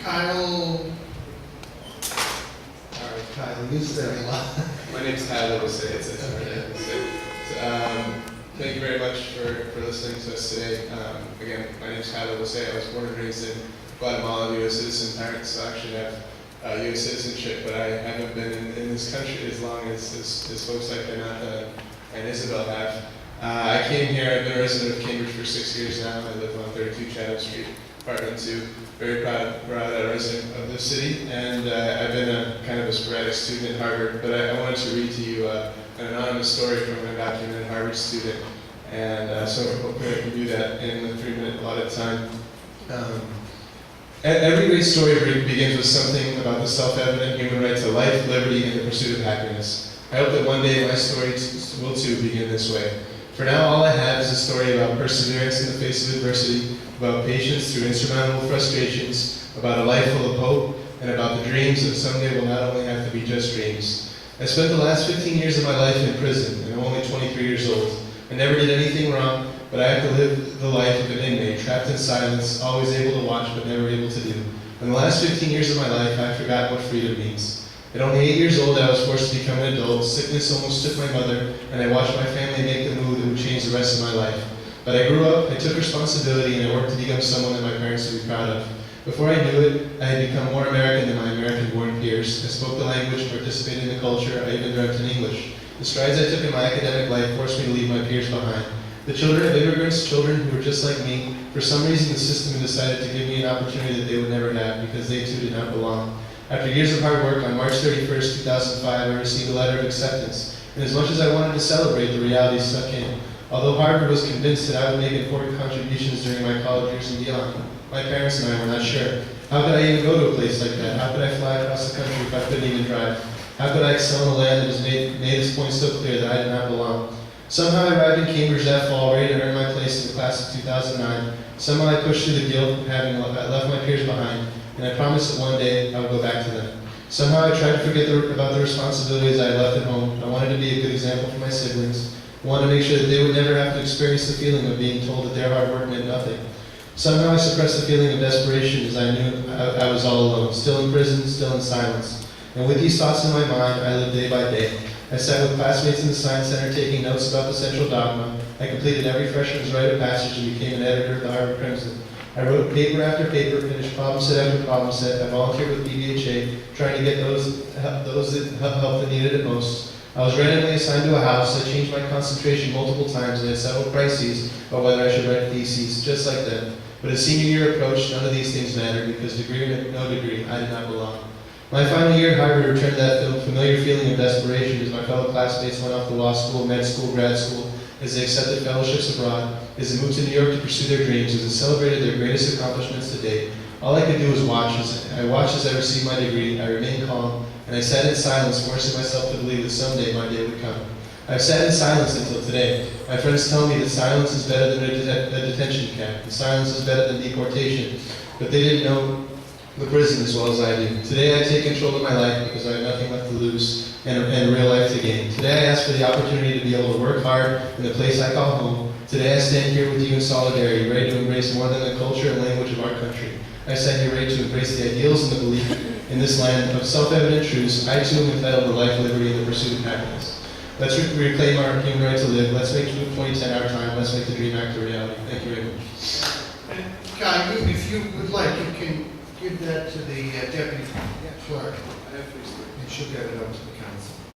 Kyle, Kyle, you said a lot. My name's Tyler Beausset. It's hard to say. Thank you very much for listening to us today. Again, my name's Tyler Beausset. I was born and raised in Guatemala, U.S. citizen. Parents actually have U.S. citizenship, but I haven't been in this country as long as folks like Renata and Isabel have. I came here, I've been a resident of Cambridge for 6 years now. I live on 32 Chatham Street, apartment 2. Very proud resident of this city, and I've been a kind of a sporadic student at Harvard, but I wanted to read to you an anonymous story from an undocumented Harvard student, and so hopefully I can do that in the 3-minute allotted time. Every great story begins with something about the self-evident human right to life, liberty, and the pursuit of happiness. I hope that one day my story will too begin this way. For now, all I have is a story about perseverance in the face of adversity, about patience through insurmountable frustrations, about a life full of hope, and about the dreams that someday will not only have to be just dreams. I spent the last 15 years of my life in prison, and I'm only 23 years old. I never did anything wrong, but I have to live the life of an inmate, trapped in silence, always able to watch but never able to do. In the last 15 years of my life, I've forgotten what freedom means. At only 8 years old, I was forced to become an adult. Sickness almost took my mother, and I watched my family make the move that would change the rest of my life. But I grew up, I took responsibility, and I worked to become someone that my parents would be proud of. Before I knew it, I had become more American than my American-born peers. I spoke the language, participated in the culture, I even dreamt in English. The strides I took in my academic life forced me to leave my peers behind. The children of immigrants, children who were just like me, for some reason the system decided to give me an opportunity that they would never have because they too did not belong. After years of hard work, on March 31st, 2005, I received a letter of acceptance. And as much as I wanted to celebrate, the reality stuck in. Although Harvard was convinced that I would make important contributions during my college years and beyond, my parents and I were not sure. How could I even go to a place like that? How could I fly across the country if I couldn't even drive? How could I excel in a land that has made its point so clear that I did not belong? Somehow I arrived in Cambridge that fall, ready to earn my place in the class of 2009. Somehow I pushed through the guilt of having left my peers behind, and I promised that one day I would go back to them. Somehow I tried to forget about the responsibilities I had left at home. I wanted to be a good example for my siblings. I wanted to make sure that they would never have to experience the feeling of being told that their hard work meant nothing. Somehow I suppressed the feeling of desperation as I knew I was all alone, still in prison, still in silence. And with these thoughts in my mind, I lived day by day. I sat with classmates in the Science Center taking notes about the central dogma. I completed every freshman's rite of passage and became an editor of the Harvard Crimson. I wrote paper after paper, finished problem set after problem set. I volunteered with BBHA, trying to get those that help that needed it most. I was randomly assigned to a house. I changed my concentration multiple times and had several crises about whether I should write a thesis, just like them. But as senior year approached, none of these things mattered because degree or no degree, I did not belong. My final year at Harvard returned that familiar feeling of desperation as my fellow classmates went off to law school, med school, grad school, as they accepted fellowships abroad, as they moved to New York to pursue their dreams, as they celebrated their greatest accomplishments to date. All I could do was watch. I watched as I received my degree. I remained calm, and I sat in silence, forcing myself to believe that someday my day would come. I've sat in silence until today. My friends tell me that silence is better than a detention camp, and silence is better than deportation, but they didn't know the prison as well as I do. Today I take control of my life because I have nothing left to lose and real life to gain. Today I ask for the opportunity to be able to work hard in the place I call home. Today I stand here with you in solidarity, ready to embrace more than the culture and language of our country. I stand here ready to embrace the ideals and the belief in this land of self-evident truths. I too am entitled to life, liberty, and the pursuit of happiness. Let's reclaim our human right to live. Let's make 2010 our time. Let's make the dream act a reality. Thank you very much. And Kyle, if you would like, you can give that to the deputy clerk, and she'll get it up to the council.